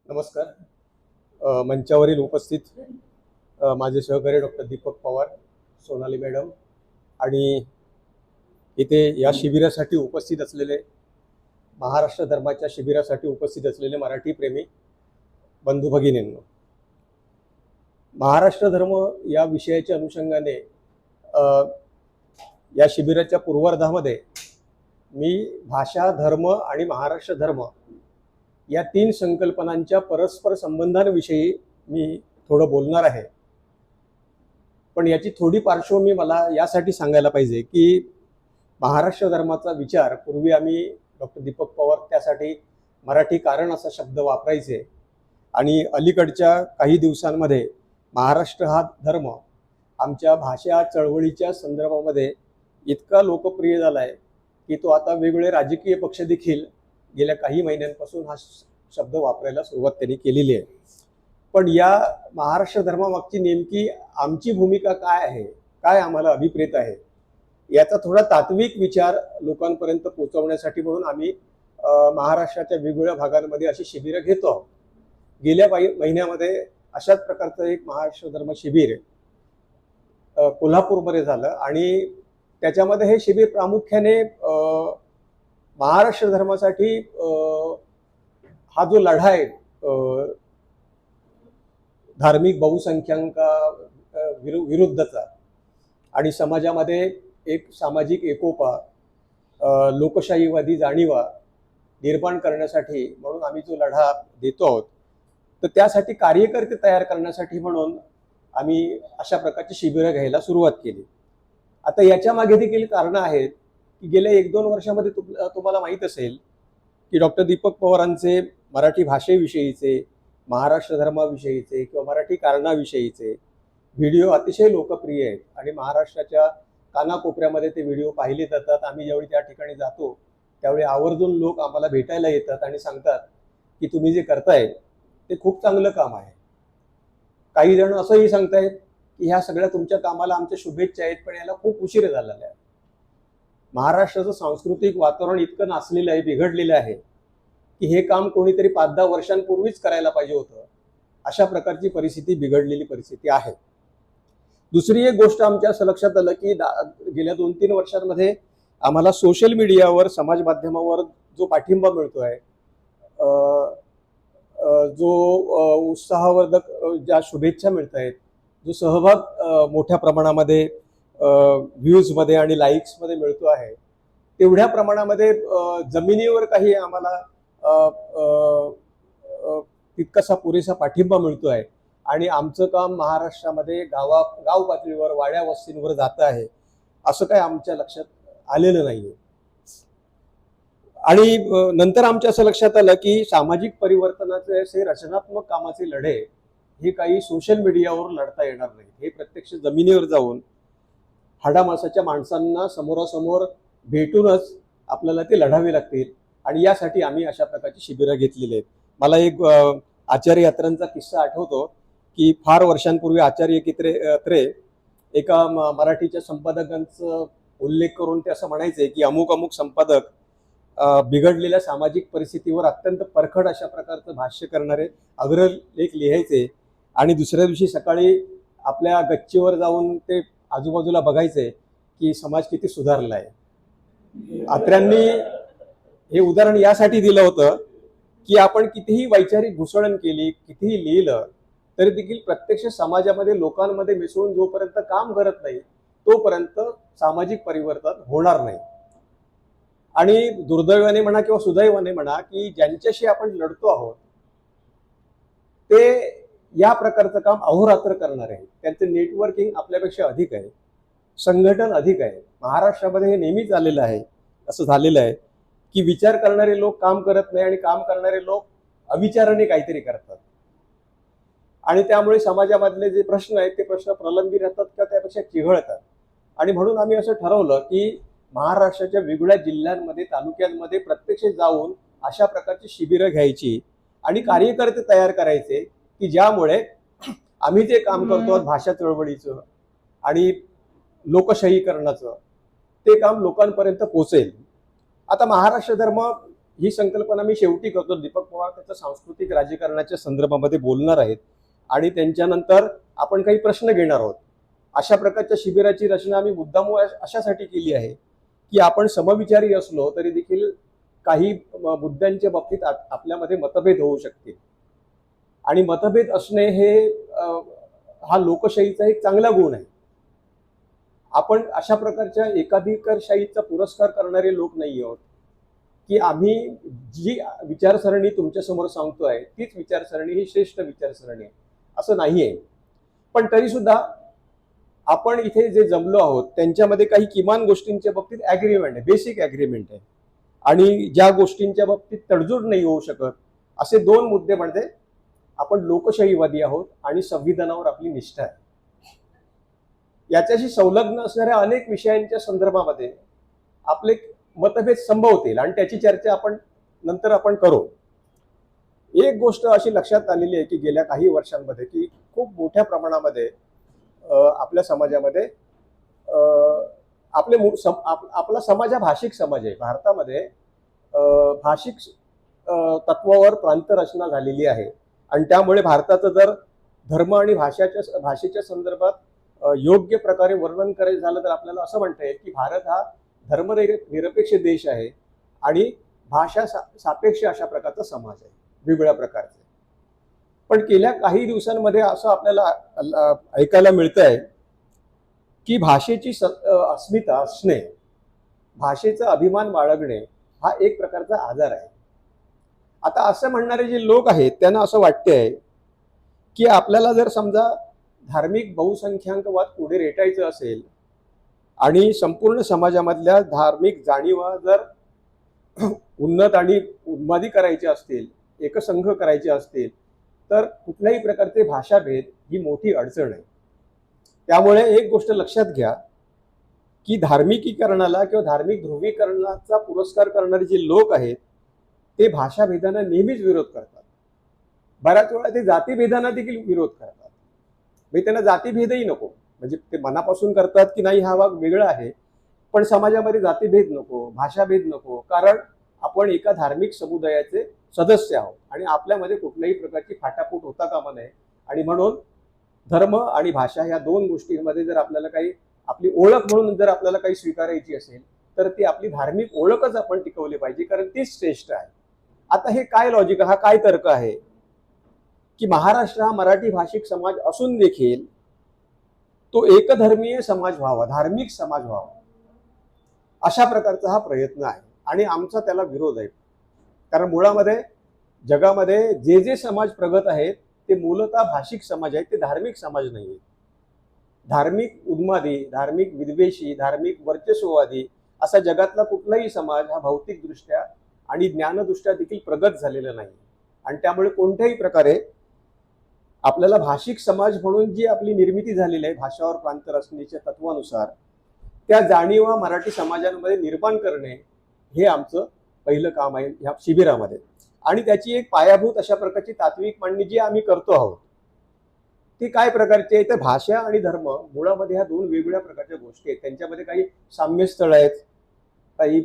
नमस्कार. मंचावरील उपस्थित माझे सहकारी डॉक्टर दीपक पवार, सोनाली मॅडम आणि इथे या शिबिरासाठी उपस्थित असलेले महाराष्ट्र धर्माच्या शिबिरासाठी उपस्थित असलेले मराठी प्रेमी बंधू भगिनींनो, महाराष्ट्र धर्म या विषयाच्या अनुषंगाने या शिबिराच्या पूर्वार्धामध्ये मी भाषा धर्म आणि महाराष्ट्र धर्म या तीन संकल्पनांच्या परस्पर संबंधांविषयी मी थोडं बोलणार आहे. पण याची थोडी पार्श्वभूमी मला यासाठी सांगायला पाहिजे की महाराष्ट्र धर्माचा विचार पूर्वी आम्ही डॉक्टर दीपक पवार त्यासाठी मराठी कारण असा शब्द वापरायचे आणि अलीकडच्या काही दिवसांमध्ये महाराष्ट्र हा धर्म आमच्या भाषा चळवळीच्या संदर्भामध्ये इतका लोकप्रिय झाला आहे की तो आता वेगवेगळे राजकीय पक्ष देखील गेल्या काही महिन्यांपासून हा शब्द वापरायला सुरुवात त्यांनी केलेली आहे. पण या महाराष्ट्र धर्मामागची नेमकी आमची भूमिका काय आहे, काय आम्हाला अभिप्रेत आहे, याचा थोडा तात्विक विचार लोकांपर्यंत पोहोचवण्यासाठी म्हणून आम्ही महाराष्ट्राच्या वेगवेगळ्या भागांमध्ये अशी शिबिरं घेतो आहोत. गेल्या महिन्यामध्ये अशाच प्रकारचं एक महाराष्ट्र धर्म शिबिर कोल्हापूरमध्ये झालं आणि त्याच्यामध्ये हे शिबिर प्रामुख्याने महाराष्ट्र धर्मासाठी हा जो लढा आहे धार्मिक बहुसंख्याका विरुद्धचा आणि समाजामध्ये एक सामाजिक एकोपा लोकशाहीवादी जाणीवा निर्माण करण्यासाठी म्हणून आम्ही जो लढा देतो आहोत, तर त्यासाठी कार्यकर्ते तयार करण्यासाठी म्हणून आम्ही अशा प्रकारची शिबिरं घ्यायला सुरुवात केली. आता याच्या मागे देखील कारणं आहेत की गेल्या 1-2 वर्षामध्ये तुम्हाला माहीत असेल की डॉक्टर दीपक पवारांचे मराठी भाषेविषयीचे, महाराष्ट्र धर्माविषयीचे किंवा मराठी कारणाविषयीचे व्हिडिओ अतिशय लोकप्रिय आहेत आणि महाराष्ट्राच्या कानाकोपऱ्यामध्ये ते व्हिडिओ पाहिले जातात. आम्ही ज्यावेळी त्या ठिकाणी जातो त्यावेळी आवर्जून लोक आम्हाला भेटायला येतात आणि सांगतात की तुम्ही जे करताय ते खूप चांगलं काम आहे. काही जण असंही सांगतायत की ह्या सगळ्या तुमच्या कामाला आमच्या शुभेच्छा आहेत, पण याला खूप उशीर झालेला आहे. महाराष्ट्राचं सांस्कृतिक वातावरण इतकं नासलेलं आहे, बिघडलेलं आहे की हे काम कोणीतरी 5-10 वर्षांपूर्वीच करायला पाहिजे होतं. अशा प्रकारची परिस्थिती, बिघडलेली परिस्थिती आहे. दुसरी एक गोष्ट आमच्या असं लक्षात आलं की गेल्या 2-3 वर्षांमध्ये आम्हाला सोशल मीडियावर, समाज माध्यमावर जो पाठिंबा मिळतोय, जो उत्साहवर्धक ज्या शुभेच्छा मिळत आहेत, जो सहभाग मोठ्या प्रमाणामध्ये व्ह्यूजमध्ये आणि लाईक्समध्ये मिळतो आहे, तेवढ्या प्रमाणामध्ये जमिनीवर काही आम्हाला तितकासा पुरेसा पाठिंबा मिळतो आहे आणि आमचं काम महाराष्ट्रामध्ये गाव पातळीवर, वाड्या वस्तींवर जात आहे असं काय आमच्या लक्षात आलेलं नाहीये. आणि नंतर आमच्या असं लक्षात आलं की सामाजिक परिवर्तनाचे असे रचनात्मक कामाचे लढे हे काही सोशल मीडियावर लढता येणार नाहीत. हे प्रत्यक्ष जमिनीवर जाऊन हाडामासाच्या माणसांना समोरासमोर भेटूनच आपल्याला ते लढावे लागतील आणि यासाठी आम्ही अशा प्रकारची शिबिरं घेतलेली आहेत. मला एक आचार्य यात्रांचा किस्सा आठवतो की फार वर्षांपूर्वी आचार्य त्रे एका मराठीच्या संपादकांचा उल्लेख करून ते असं म्हणायचे की अमुक अमुक संपादक बिघडलेल्या सामाजिक परिस्थितीवर अत्यंत परखड अशा प्रकारचं भाष्य करणारे अग्रलेख लिहायचे आणि दुसऱ्या दिवशी सकाळी आपल्या गच्चीवर जाऊन ते आजूबाजूला बघायचे की समाज किती सुधारला आहे. आत्र्यांनी हे उदाहरण यासाठी दिलं होतं की आपण कितीही वैचारिक घुसळण केली, कितीही लिहिलं, तरी देखील प्रत्यक्ष समाजामध्ये लोकांमध्ये मिसळून जोपर्यंत काम करत नाही तोपर्यंत सामाजिक परिवर्तन होणार नाही. आणि दुर्दैवाने म्हणा किंवा सुदैवाने म्हणा की ज्यांच्याशी आपण लढतो आहोत ते या प्रकारचं काम अहोरात्र करणार आहे. त्यांचं नेटवर्किंग आपल्यापेक्षा अधिक आहे, संघटन अधिक आहे. महाराष्ट्रामध्ये हे नेहमीच आलेलं आहे, असं झालेलं आहे की विचार करणारे लोक काम करत नाही आणि काम करणारे लोक अविचाराने काहीतरी करतात आणि त्यामुळे समाजामधले जे प्रश्न आहेत ते प्रश्न प्रलंबित राहतात किंवा त्यापेक्षा चिघळतात. आणि म्हणून आम्ही असं ठरवलं की महाराष्ट्राच्या वेगवेगळ्या जिल्ह्यांमध्ये, तालुक्यांमध्ये प्रत्यक्ष जाऊन अशा प्रकारची शिबिरं घ्यायची आणि कार्यकर्ते तयार करायचे की ज्यामुळे आम्ही जे काम करतो भाषा चळवळीचं आणि लोकशाहीकरणाचं ते काम लोकांपर्यंत पोहोचेल. आता महाराष्ट्र धर्म ही संकल्पना मी शेवटी करतो. दीपक पवार त्याच्या सांस्कृतिक राजकारणाच्या संदर्भामध्ये बोलणार आहेत आणि त्यांच्यानंतर आपण काही प्रश्न घेणार आहोत. अशा प्रकारच्या शिबिराची रचना आम्ही मुद्दाम अशासाठी केली आहे की आपण समविचारी असलो तरी देखील काही मुद्द्यांच्या बाबतीत आपल्यामध्ये मतभेद होऊ शकतील आणि मतभेद असणे हे हा लोकशाहीचा एक चांगला गुण आहे. आपण अशा प्रकारच्या एकाधिकारशाहीचा पुरस्कार करणारे लोक नाही आहोत की आम्ही जी विचारसरणी तुमच्यासमोर सांगतोय तीच विचारसरणी ही श्रेष्ठ विचारसरणी आहे असं नाही आहे. पण तरी सुद्धा आपण इथे जे जमलो आहोत त्यांच्यामध्ये काही किमान गोष्टींच्या बाबतीत ॲग्रीमेंट आहे, बेसिक ॲग्रीमेंट आहे आणि ज्या गोष्टींच्या बाबतीत तडजोड नाही होऊ शकत असे दोन मुद्दे म्हणजे आपण लोकशाहीवादी आहोत आणि संविधानावर आपली निष्ठा आहे. याच्याशी संलग्न असणाऱ्या अनेक विषयांच्या संदर्भामध्ये आपले मतभेद संभवतील आणि त्याची चर्चा नंतर आपण करू. एक गोष्ट अशी लक्षात आलेली आहे की गेल्या काही वर्षांमध्ये की खूप मोठ्या प्रमाणामध्ये आपल्या समाजामध्ये आपला समाज हा भाषिक समाज आहे. भारतामध्ये भाषिक तत्वावर प्रांतरचना झालेली आहे आणि त्यामुळे भारताचं जर धर्म आणि भाषेच्या संदर्भात योग्य प्रकारे वर्णन करायचं झालं तर आपल्याला असं म्हणता येईल की भारत हा धर्मनिरपेक्ष देश आहे आणि भाषा सापेक्ष अशा प्रकारचा समाज आहे, वेगवेगळ्या प्रकारचे. पण गेल्या काही दिवसांमध्ये असं आपल्याला ऐकायला मिळतंय की भाषेची अस्मिता असणे, भाषेचा अभिमान बाळगणे हा एक प्रकारचा आजार आहे. आता असं म्हणणारे जे लोक आहेत त्यांना असं वाटतंय की आपल्याला जर समजा धार्मिक बहुसंख्याकवाद पुढे रेटायचं असेल आणि संपूर्ण समाजामधल्या धार्मिक जाणीवा जर उन्नत आणि उन्मादी करायचे असतील, एकसंघ करायचे असतील तर कुठल्याही प्रकारचे भाषाभेद ही मोठी अडचण आहे. त्यामुळे एक गोष्ट लक्षात घ्या की धार्मिकीकरणाला किंवा धार्मिक ध्रुवीकरणाचा पुरस्कार करणारे जे लोक आहेत ते भाषाभेदांना नेहमीच विरोध करतात. बऱ्याच वेळा ते जातीभेदांना देखील विरोध करतात. म्हणजे त्यांना जातीभेदही नको, म्हणजे ते मनापासून करतात की नाही हा भाग वेगळा आहे पण समाजामध्ये जातीभेद नको, भाषाभेद नको, कारण आपण एका धार्मिक समुदायाचे सदस्य आहोत आणि आपल्यामध्ये कुठल्याही प्रकारची फाटाफूट होता कामा नये. आणि म्हणून धर्म आणि भाषा या दोन गोष्टींमध्ये जर आपल्याला काही आपली ओळख म्हणून जर आपल्याला काही स्वीकारायची असेल तर ती आपली धार्मिक ओळखच आपण टिकवली पाहिजे, कारण तीच श्रेष्ठ आहे. आता हे काय लॉजिक, हा काय तर्क आहे की महाराष्ट्र हा मराठी भाषिक समाज असून देखील तो एकधर्मीय समाज व्हावा, धार्मिक समाज व्हावा, अशा प्रकारचा हा प्रयत्न आहे आणि आमचा त्याला विरोध आहे. कारण मुळामध्ये जगामध्ये जे जे समाज प्रगत आहेत ते मूलतः भाषिक समाज आहेत, ते धार्मिक समाज नाही आहेत. धार्मिक उन्मादी, धार्मिक विद्वेषी, धार्मिक वर्चस्ववादी असा जगातला कुठलाही समाज हा भौतिकदृष्ट्या आणि ज्ञानदृष्ट्या देखील प्रगत झालेला नाही. आणि त्यामुळे कोणत्याही प्रकारे आपल्याला भाषिक समाज म्हणून जी आपली निर्मिती झालेली आहे भाषावर प्रांतरचनेच्या तत्वानुसार त्या जाणीवा मराठी समाजामध्ये निर्माण करणे हे आमचं पहिलं काम आहे ह्या शिबिरामध्ये. आणि त्याची एक पायाभूत अशा प्रकारची तात्विक मांडणी जी आम्ही करतो आहोत ती काय प्रकारची आहे तर भाषा आणि धर्म मुळामध्ये ह्या दोन वेगवेगळ्या प्रकारच्या गोष्टी आहेत. त्यांच्यामध्ये काही साम्यस्थळ आहेत, काही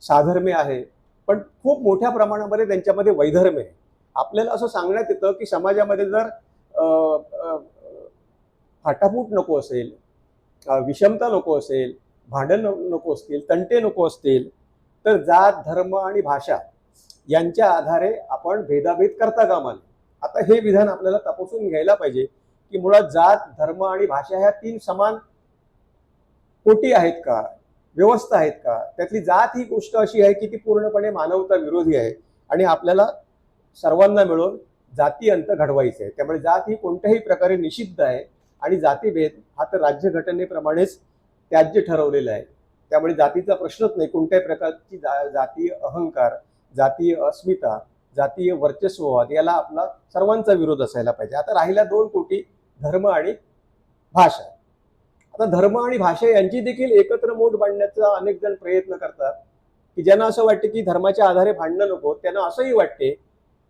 साधर्म्य आहे, पण खूप मोठ्या प्रमाणामध्ये त्यांच्यामध्ये वैधर्म्य आहे. आपल्याला असं सांगण्यात येतं की समाजामध्ये जर फाटाफूट नको असेल, विषमता नको असेल, भांडण नको असतील, तंटे नको असतील तर जात, धर्म आणि भाषा यांच्या आधारे आपण भेदाभेद करता कामा नये. आता हे विधान आपल्याला तपासून घ्यायला पाहिजे की मुळात जात, धर्म आणि भाषा ह्या तीन समान कोटी आहेत का, व्यवस्था आहेत का. त्यातली जात ही गोष्ट अशी आहे की ती पूर्णपणे मानवता विरोधी आहे आणि आपल्याला सर्वांना मिळून जाती अंत घडवायचे आहे. त्यामुळे जात ही कोणत्याही प्रकारे निषिद्ध आहे आणि जातीभेद हा तर राज्यघटनेप्रमाणेच त्याज्य ठरवलेला आहे. त्यामुळे जातीचा प्रश्नच नाही. कोणत्याही प्रकारची जातीय अहंकार, जातीय अस्मिता, जातीय वर्चस्ववाद याला आपला सर्वांचा विरोध असायला पाहिजे. आता राहिल्या दोन कोटी धर्म आणि भाषा. आता धर्म आणि भाषा यांची देखील एकत्र मोठ बांधण्याचा अनेक जण प्रयत्न करतात की ज्यांना असं वाटते की धर्माच्या आधारे भांडणं नको, त्यांना असंही वाटते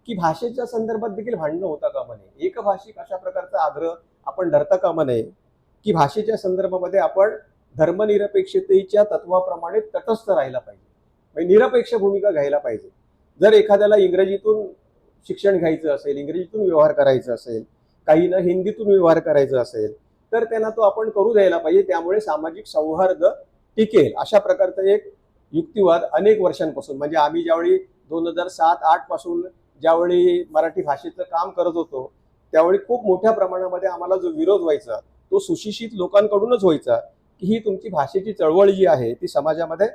की भाषेच्या संदर्भात देखील भांडणं होता कामा नये. एकभाषिक अशा प्रकारचा आग्रह आपण धरता कामा नये की भाषेच्या संदर्भामध्ये आपण धर्मनिरपेक्षतेच्या तत्वाप्रमाणे तटस्थ राहायला पाहिजे. म्हणजे निरपेक्ष भूमिका घ्यायला पाहिजे. जर एखाद्याला इंग्रजीतून शिक्षण घ्यायचं असेल, इंग्रजीतून व्यवहार करायचा असेल, काहींना हिंदीतून व्यवहार करायचा असेल, तर त्यांना तो आपण करू द्यायला पाहिजे. त्यामुळे सामाजिक सौहार्द टिकेल. अशा प्रकारचा एक युक्तिवाद अनेक वर्षांपासून, म्हणजे आम्ही ज्यावेळी 2007-8 पासून ज्यावेळी मराठी भाषेचं काम करत होतो, त्यावेळी खूप मोठ्या प्रमाणामध्ये आम्हाला जो विरोध व्हायचा तो सुशिक्षित लोकांकडूनच व्हायचा, की ही तुमची भाषेची चळवळ जी आहे ती समाजामध्ये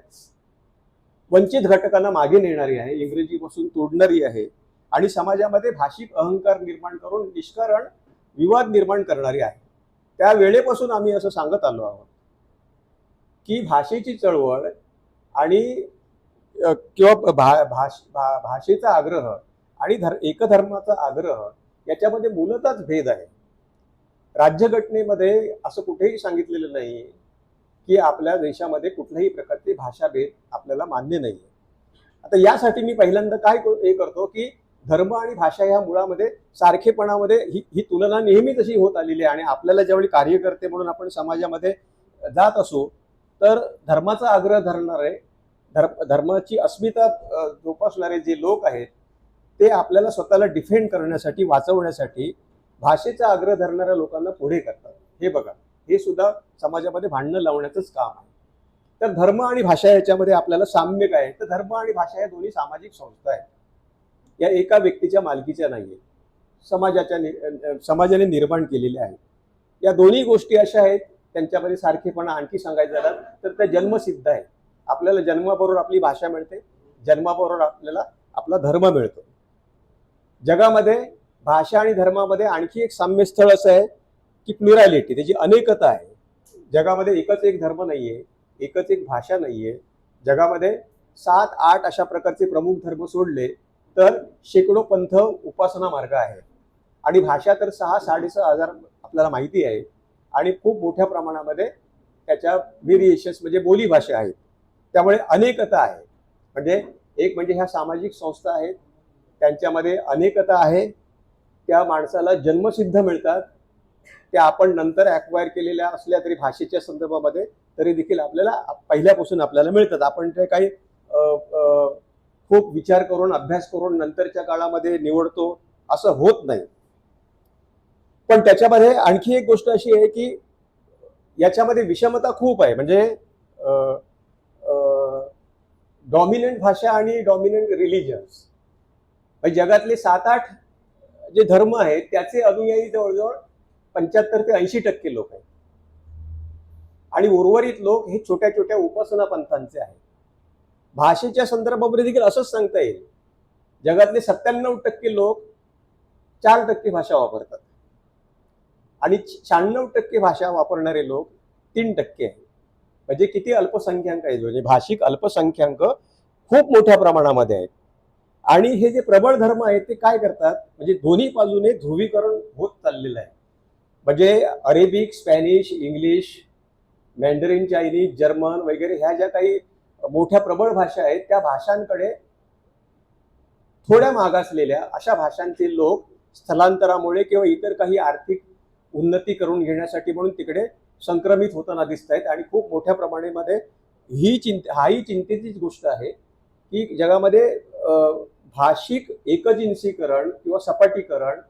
वंचित घटकांना मागे नेणारी आहे, इंग्रजीपासून तोडणारी आहे आणि समाजामध्ये भाषिक अहंकार निर्माण करून निष्कारण विवाद निर्माण करणारी आहे. त्या वेळेपासून आम्ही असं सांगत आलो आहोत की भाषेची चळवळ आणि किंवा भाषेचा आग्रह आणि एकधर्माचा आग्रह याच्यामध्ये मूलतःच भेद आहे. राज्यघटनेमध्ये असं कुठेही सांगितलेलं नाही की आपल्या देशामध्ये कुठल्याही प्रकारचे भाषाभेद आपल्याला मान्य नाही. आता यासाठी मी पहिल्यांदा काय हे करतो की धर्म आणि भाषा ह्या मुळामध्ये सारखेपणामध्ये ही तुलना नेहमीच अशी होत आलेली आहे आणि आपल्याला ज्यावेळी कार्यकर्ते म्हणून आपण समाजामध्ये जात असू तर धर्माचा आग्रह धरणारे धर्माची अस्मिता जोपासणारे जे लोक आहेत ते आपल्याला स्वतःला डिफेंड करण्यासाठी, वाचवण्यासाठी भाषेचा आग्रह धरणाऱ्या लोकांना पुढे करतात. हे बघा, हे सुद्धा समाजामध्ये भांडणं लावण्याचंच काम आहे. तर धर्म आणि भाषा याच्यामध्ये आपल्याला साम्य काय आहे, तर धर्म आणि भाषा या दोन्ही सामाजिक संस्था आहेत. या एका व्यक्तीच्या मालकीच्या नाहीये, समाजाने निर्माण केलेल्या आहेत. या दोन्ही गोष्टी अशा आहेत, त्यांच्यामध्ये सारखेपणा आणखी सांगायचं झालं तर त्या जन्मसिद्ध आहे. आपल्याला जन्माबरोबर आपली भाषा मिळते, जन्माबरोबर आपल्याला आपला धर्म मिळतो. जगामध्ये भाषा आणि धर्मामध्ये आणखी एक साम्यस्थळ असं आहे की प्लुरॅलिटी, त्याची अनेकता आहे. जगामध्ये एकच एक धर्म नाहीये, एकच एक भाषा नाहीये. जगामध्ये 7-8 अशा प्रकारचे प्रमुख धर्म सोडले तर शेकडो पंथ उपासना मार्ग आहेत आणि भाषा तर 6-6.5 हजार आपल्याला माहिती आहे आणि खूप मोठ्या प्रमाणामध्ये त्याच्या व्हेरिएशन्स म्हणजे बोली भाषा आहेत. त्यामुळे अनेकता आहे. म्हणजे एक म्हणजे ह्या सामाजिक संस्था आहेत, त्यांच्यामध्ये अनेकता आहे. त्या माणसाला जन्मसिद्ध मिळतात, त्या आपण नंतर ॲक्वायर केलेल्या असल्या तरी भाषेच्या संदर्भामध्ये तरी देखील आपल्याला पहिल्यापासून आपल्याला मिळतात. आपण ते काही खूप विचार करून अभ्यास करून नंतरच्या काळामध्ये निवडतो असं होत नाही. पण त्याच्यामध्ये आणखी एक गोष्ट अशी आहे की याच्यामध्ये विषमता खूप आहे. म्हणजे डॉमिनंट भाषा आणि डॉमिनंट रिलिजन्स, म्हणजे जगातले 7-8 जे धर्म आहेत त्याचे अनुयायी जवळजवळ 75 ते 80% लोक आहेत आणि उर्वरित लोक हे छोट्या छोट्या उपासना पंथांचे आहेत. भाषेच्या संदर्भामध्ये देखील असंच सांगता येईल. जगातले 97% लोक 4% भाषा वापरतात आणि 96% भाषा वापरणारे लोक 3% आहेत. म्हणजे किती अल्पसंख्याक आहेत, म्हणजे भाषिक अल्पसंख्याक खूप मोठ्या प्रमाणामध्ये आहेत. आणि हे जे प्रबळ धर्म आहेत ते काय करतात, म्हणजे दोन्ही बाजूने ध्रुवीकरण होत चाललेलं आहे. म्हणजे Arabic, Spanish, English, Mandarin, Chinese, German वगैरे ह्या ज्या काही मोठ्या प्रबळ भाषा आहेत त्या भाषांकडे थोड्या मागासलेल्या अशा भाषांचे लोक स्थलांतरामुळे किंवा इतर काही आर्थिक उन्नती करून घेण्यासाठी म्हणून तिकडे संक्रमित होताना दिसत आहेत. आणि खूप मोठ्या प्रमाणामध्ये हाही चिंतेचीच गोष्ट आहे की जगामध्ये भाषिक एकजिन्सीकरण किंवा सपाटीकरण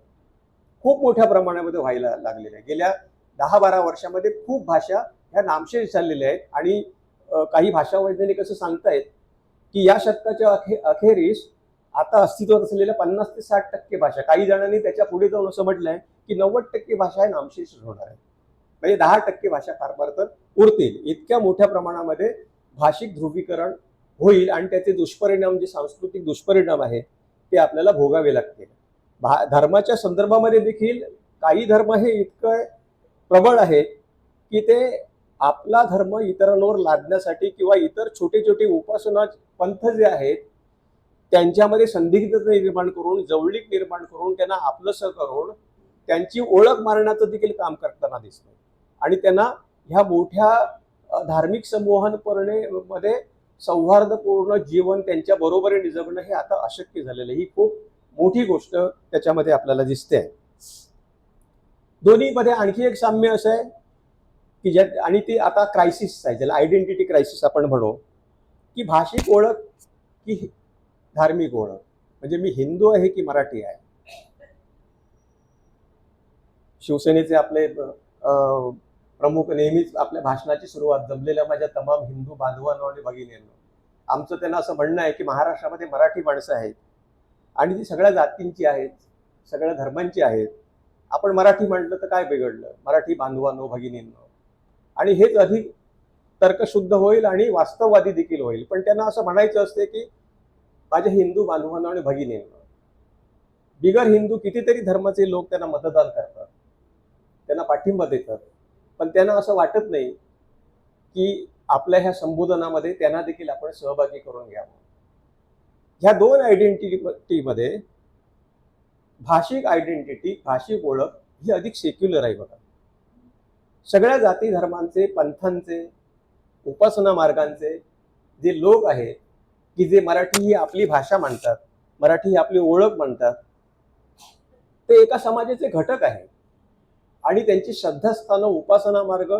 खूप मोठ्या प्रमाणामध्ये व्हायला लागलेलं आहे. गेल्या 10-12 वर्षामध्ये खूप भाषा ह्या नामशेष झालेल्या आहेत आणि काही भाषा वैज्ञानिक असं सांगतायत की या शतकाच्या अखेरीस आता अस्तित्वात असलेल्या 50 ते 60% भाषा, काही जणांनी त्याच्या पुढे जाऊन असं म्हटलंय की 90% भाषा हे नामशेष होणार आहे. म्हणजे 10% भाषा फार तर उरतील. इतक्या मोठ्या प्रमाणामध्ये भाषिक ध्रुवीकरण होईल आणि त्याचे दुष्परिणाम, जे सांस्कृतिक दुष्परिणाम आहेत ते आपल्याला भोगावे लागतील. धर्माच्या संदर्भामध्ये देखील काही धर्म हे इतकं प्रबळ आहेत की ते आपला धर्म इतरांवर लादण्यासाठी किंवा इतर छोटे छोटे उपासना पंथ जे आहेत त्यांच्यामध्ये संदिग्धता निर्माण करून, जवळीक निर्माण करून, त्यांना आपलंसं करून त्यांची ओळख मारण्याचं देखील काम करताना दिसतं. आणि त्यांना ह्या मोठ्या धार्मिक समूहांमध्ये सौहार्दपूर्ण जीवन त्यांच्या बरोबरीने जगणं हे आता अशक्य झालेलं आहे. ही खूप मोठी गोष्ट त्याच्यामध्ये आपल्याला दिसते. दोन्हीमध्ये आणखी एक साम्य असं आहे की आणि ती आता क्रायसिस आहे, ज्याला आयडेंटिटी क्रायसिस आपण म्हणू, की भाषिक ओळख की धार्मिक ओळख, म्हणजे मी हिंदू आहे की मराठी आहे. शिवसेनेचे आपले प्रमुख नेहमीच आपल्या भाषणाची सुरुवात जमलेल्या माझ्या तमाम हिंदू बांधवांनो आणि भगिनींनो, आमचं त्यांना असं म्हणणं आहे की महाराष्ट्रामध्ये मराठी माणसं आहेत आणि ती सगळ्या जातींची आहेत, सगळ्या धर्मांची आहेत. आपण मराठी म्हटलं तर काय बिघडलं, मराठी बांधवांनो भगिनींनो. आणि हेच अधिक तर्कशुद्ध होईल आणि वास्तववादी देखील होईल. पण त्यांना असं म्हणायचं असते की माझ्या हिंदू बांधवांनो आणि भगिनींनो, बिगर हिंदू कितीतरी धर्माचे लोक त्यांना मतदान करतात, त्यांना पाठिंबा देतात, पण त्यांना असं वाटत नाही की आपल्या ह्या संबोधनामध्ये त्यांना देखील आपण सहभागी करून घ्यावं. ह्या दोन आयडेंटिटीमध्ये भाषिक आयडेंटिटी, भाषिक ओळख ही अधिक सेक्युलर आहे बघा. सगळ्या जाती धर्मांचे, पंथांचे, उपासना मार्गांचे जे लोक आहेत की जे मराठी ही आपली भाषा मानतात, मराठी ही आपली ओळख मानतात, ते एका समाजाचे घटक आहेत आणि त्यांची श्रद्धास्थानं, उपासना मार्ग,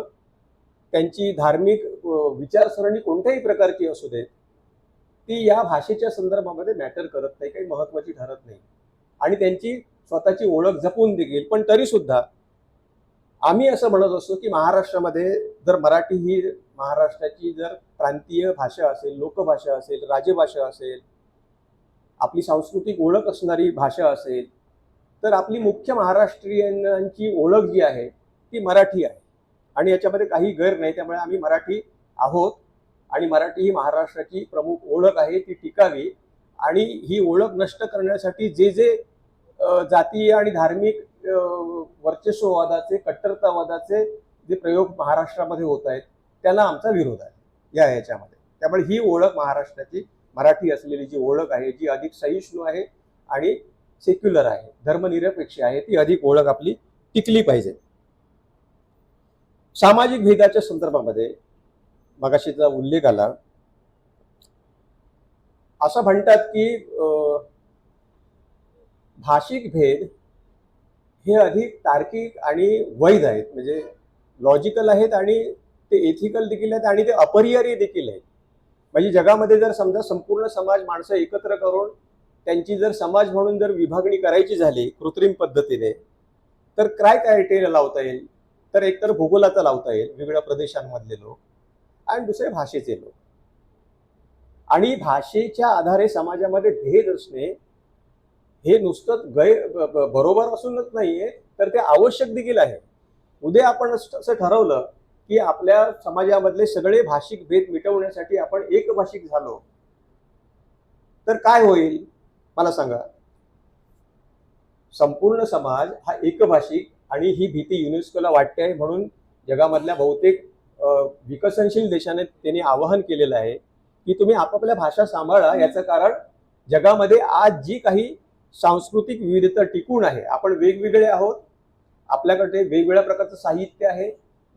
त्यांची धार्मिक विचारसरणी कोणत्याही प्रकारची असू देत, ती या भाषेच्या संदर्भामध्ये मॅटर करत नाही, काही महत्वाची ठरत नाही आणि त्यांची स्वतःची ओळख जपून देखील. पण तरी सुद्धा आम्ही असं म्हणत असतो की महाराष्ट्रामध्ये जर मराठी ही महाराष्ट्राची जर प्रांतीय भाषा असेल, लोकभाषा असेल, राजभाषा असेल, आपली सांस्कृतिक ओळख असणारी भाषा असेल, तर आपली मुख्य महाराष्ट्रीयांची ओळख जी आहे ती मराठी आहे आणि याच्यामध्ये काही गैर नाही. त्यामुळे आम्ही मराठी आहोत आणि मराठी ही महाराष्ट्राची प्रमुख ओळख आहे, ती टिकावी. आणि ही ओळख नष्ट करण्यासाठी जे जे जातीय आणि धार्मिक वर्चस्ववादाचे, कट्टरतावादाचे जे प्रयोग महाराष्ट्रामध्ये होत आहेत त्याला आमचा विरोध आहे याच्यामध्ये. त्यामुळे ही ओळख महाराष्ट्राची मराठी असलेली जी ओळख आहे, जी अधिक सहिष्णू आहे आणि सेक्युलर आहे, धर्मनिरपेक्ष आहे, ती अधिक ओळख आपली टिकली पाहिजे. सामाजिक भेदाच्या संदर्भामध्ये मगाशीचा उल्लेख आला. असं म्हणतात की भाषिक भेद हे अधिक तार्किक आणि वैध आहेत, म्हणजे लॉजिकल आहेत आणि ते एथिकल देखील आहेत आणि ते अपरिहार्य देखील आहेत. म्हणजे जगामध्ये जर समजा संपूर्ण समाज माणसं एकत्र करून त्यांची जर समाज म्हणून जर विभागणी करायची झाली कृत्रिम पद्धतीने, तर काय क्रायटेरिया लावता येईल? तर एकतर भूगोलाचा लावता येईल, वेगवेगळ्या प्रदेशांमधले लोक, आणि दुसरे भाषेचे लोक. आणि भाषेच्या आधारे समाजामध्ये भेद असणे हे नुसतं बरोबर असूनच नाहीये, तर ते आवश्यक देखील आहे. उद्या आपण असं ठरवलं की आपल्या समाजामधले सगळे भाषिक भेद मिटवण्यासाठी आपण एकभाषिक झालो, तर काय होईल मला सांगा? संपूर्ण समाज हा एकभाषिक, आणि ही भीती युनेस्कोला वाटते आहे म्हणून जगामधल्या बहुतेक विकसनशील देशाने त्यांनी आवाहन केलेलं आहे की तुम्ही आपापल्या भाषा सांभाळा. याचं कारण जगामध्ये आज जी काही सांस्कृतिक विविधता टिकून आहे, आपण वेगवेगळे आहोत, आपल्याकडे वेगवेगळ्या प्रकारचं साहित्य आहे,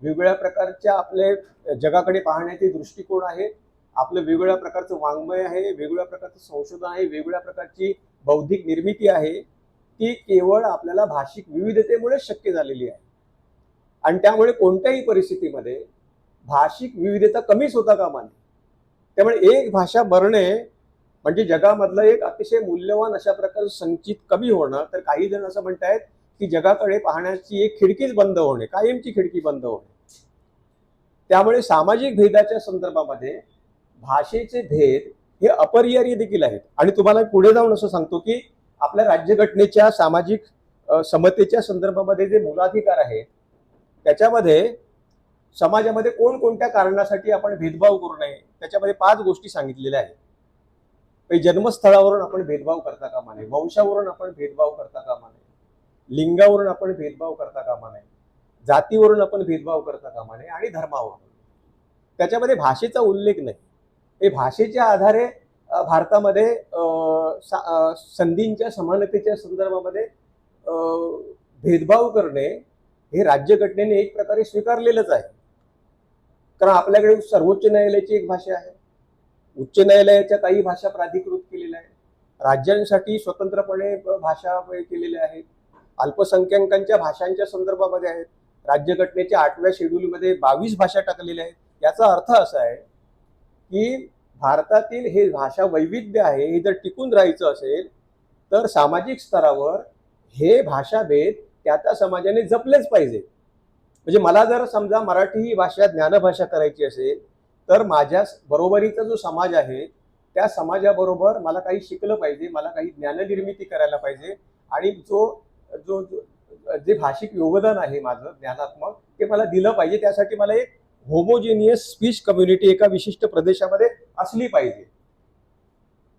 वेगवेगळ्या प्रकारच्या आपले जगाकडे पाहण्याचे दृष्टिकोन आहे, आपलं वेगवेगळ्या प्रकारचं वाङ्मय आहे, वेगवेगळ्या प्रकारचं संशोधन आहे, वेगवेगळ्या प्रकारची बौद्धिक निर्मिती आहे. ती केवळ आपल्याला भाषिक विविधतेमुळे शक्य झालेली आहे. आणि त्यामुळे कोणत्याही परिस्थितीमध्ये भाषिक विविधता कमीच होता कामा नये. त्यामुळे एक भाषा मरणे म्हणजे जगामधलं एक अतिशय मूल्यवान अशा प्रकारचं संचित कमी होणं. तर काही जण असं म्हणतायत की जगाकडे पाहण्याची एक खिडकीच बंद होणे, कायमची खिडकी बंद होणे. त्यामुळे सामाजिक भेदाच्या संदर्भामध्ये भाषेचे भेद हे अपरिहार्य देखील आहेत. आणि तुम्हाला पुढे जाऊन असं सांगतो की आपल्या राज्यघटनेच्या सामाजिक समतेच्या संदर्भामध्ये जे मूलाधिकार आहेत त्याच्यामध्ये समाजामध्ये कोणकोणत्या कारणासाठी आपण भेदभाव करू नये त्याच्यामध्ये 5 गोष्टी सांगितलेल्या आहेत. जन्मस्थळावरून आपण भेदभाव करता कामा नये, वंशावरून आपण भेदभाव करता कामा नये, लिंगावरून आपण भेदभाव करता कामा नये, जातीवरून आपण भेदभाव करता कामा नये आणि धर्मावरून. त्याच्यामध्ये भाषेचा उल्लेख नाही. हे भाषेच्या आधारे भारतामध्ये संधींच्या समानतेच्या संदर्भामध्ये भेदभाव करणे हे राज्यघटनेने एक प्रकारे स्वीकारलेलंच आहे. कारण आपल्याकडे सर्वोच्च न्यायालयाची एक भाषा आहे, उच्च न्यायालयाच्या काही भाषा प्राधिकृत केलेल्या आहेत, राज्यांसाठी स्वतंत्रपणे भाषा केलेल्या आहेत, अल्पसंख्याकांच्या भाषांच्या संदर्भामध्ये आहेत, राज्यघटनेच्या 8व्या शेड्यूलमध्ये 22 भाषा टाकलेल्या आहेत. याचा अर्थ असा आहे की भारतातील हे भाषा वैविध्य आहे, हे जर टिकून राहायचं असेल तर सामाजिक स्तरावर हे भाषाभेद त्या त्या समाजाने जपलेच पाहिजे. म्हणजे मला जर समजा मराठी ही भाषा ज्ञानभाषा करायची असेल तर माझ्या बरोबरीचा जो समाज आहे त्या समाजाबरोबर मला काही शिकलं पाहिजे, मला काही ज्ञाननिर्मिती करायला पाहिजे आणि जो जो जे भाषिक योगदान आहे माझं ज्ञानात्मक ते मला दिलं पाहिजे. त्यासाठी मला एक होमोजिनियस स्पीच कम्युनिटी एका विशिष्ट प्रदेशामध्ये असली पाहिजे.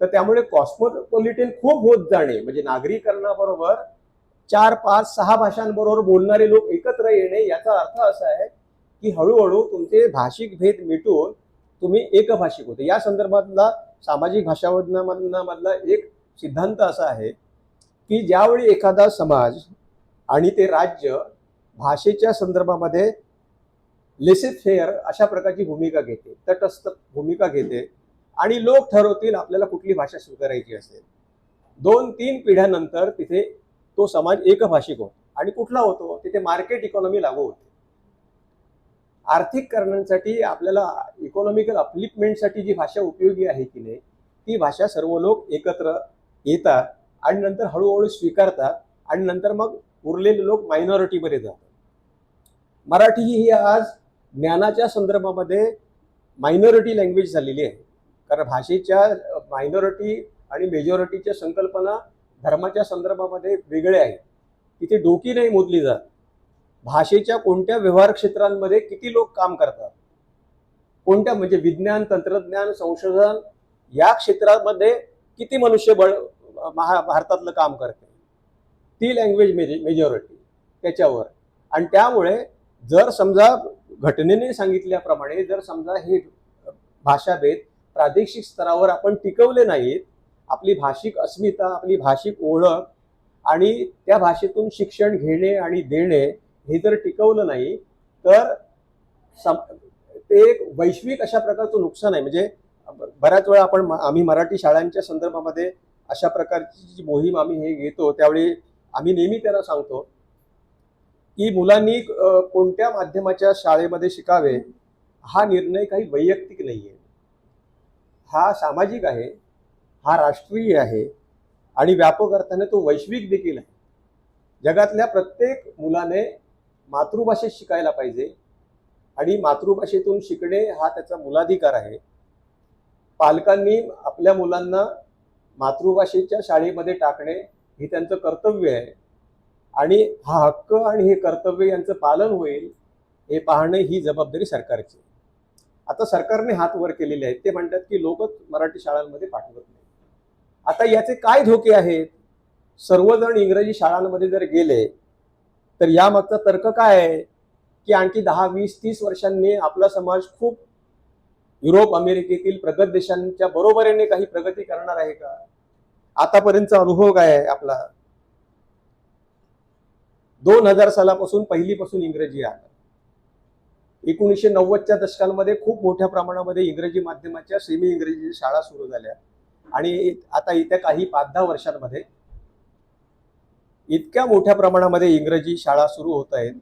तर त्यामुळे कॉस्मोपॉलिटन खूप होत जाणे म्हणजे नागरीकरणाबरोबर 4, 5, 6 भाषांबरोबर बोलणारे लोक एकत्र येणे याचा अर्थ असा आहे की हळूहळू तुमचे भाषिक भेद मिटून तुम्ही एकभाषिक होते. या संदर्भातला सामाजिक भाषाविज्ञानामधला एक सिद्धांत असा आहे की ज्यावेळी एखादा समाज आणि ते राज्य भाषेच्या संदर्भामध्ये लेसे फेअर अशा प्रकारची भूमिका घेते, तटस्थ भूमिका घेते आणि लोक ठरवतील आपल्याला कुठली भाषा स्वीकारायची असेल. 2-3 पिढ्यानंतर तिथे तो समाज एकभाषिक होतो. आणि कुठला होतो? तिथे मार्केट इकॉनॉमी लागू होते. आर्थिक कारणांसाठी आपल्याला इकॉनॉमिकल अपलिफ्टमेंटसाठी जी भाषा उपयोगी आहे की नाही ती भाषा सर्व लोक एकत्र येतात आणि नंतर हळूहळू स्वीकारतात आणि नंतर मग उरलेले लोक मायनॉरिटीमध्ये जातात. मराठी ही आज ज्ञानाच्या संदर्भामध्ये मायनॉरिटी लँग्वेज झालेली आहे. कारण भाषेच्या मायनॉरिटी आणि मेजॉरिटीच्या संकल्पना धर्माच्या संदर्भामध्ये वेगळ्या आहेत. तिथे डोकी नाही मोजली जात. भाषेच्या कोणत्या व्यवहार क्षेत्रांमध्ये किती लोक काम करतात, कोणत्या म्हणजे विज्ञान, तंत्रज्ञान, संशोधन या क्षेत्रामध्ये किती मनुष्यबळ भारतातलं काम करते, ती लँग्वेज मेजॉरिटी त्याच्यावर. आणि त्यामुळे जर समजा घटनेने सांगितल्याप्रमाणे जर समजा हे भाषाभेद प्रादेशिक स्तरावर आपण टिकवले नाहीत, आपली भाषिक अस्मिता, आपली भाषिक ओळख आणि त्या भाषेतून शिक्षण घेणे आणि देणे हे जर टिकवलं नाही तर ते एक वैश्विक अशा प्रकारचं नुकसान आहे. म्हणजे बऱ्याच वेळा आम्ही मराठी शाळांच्या संदर्भामध्ये अशा प्रकारची जी मोहीम आम्ही हे घेतो त्यावेळी आम्ही नेहमी त्यांना सांगतो की मुलांनी कोणत्या माध्यमाच्या शाळेमध्ये शिकावे हा निर्णय काही वैयक्तिक नाही आहे, हा सामाजिक आहे, हा राष्ट्रीय आहे आणि व्यापक अर्थाने तो वैश्विक देखील आहे. जगातल्या प्रत्येक मुलाने मातृभाषेत शिकायला पाहिजे आणि मातृभाषेतून शिकणे हा त्याचा मूलाधिकार आहे. पालकांनी आपल्या मुलांना मातृभाषेच्या शाळेमध्ये टाकणे हे त्यांचं कर्तव्य आहे आणि हा हक्क आणि हे कर्तव्य यांचं पालन होईल हे पाहणे ही जबाबदारी सरकारची. आता सरकारने हात वर केलेले आहेत. ते म्हणतात की लोकच मराठी शाळांमध्ये पाठवत नाही. आता याचे काय धोके आहेत? सर्वजण इंग्रजी शाळांमध्ये जर गेले तर यामागचा तर्क काय आहे की आणखी 10, 20, 30 वर्षांनी आपला समाज खूप युरोप, अमेरिकेतील प्रगत देशांच्या बरोबरीने काही प्रगती करणार आहे का? आतापर्यंतचा अनुभव काय आहे आपला? 2000 सालापासून पहिलीपासून इंग्रजी आलं. 1990च्या दशकांमध्ये खूप मोठ्या प्रमाणामध्ये इंग्रजी माध्यमाच्या सेमी इंग्रजी शाळा सुरू झाल्या आणि आता येत्या काही 5-10 वर्षांमध्ये इतक्या मोठ्या प्रमाणामध्ये इंग्रजी शाळा सुरू होत आहेत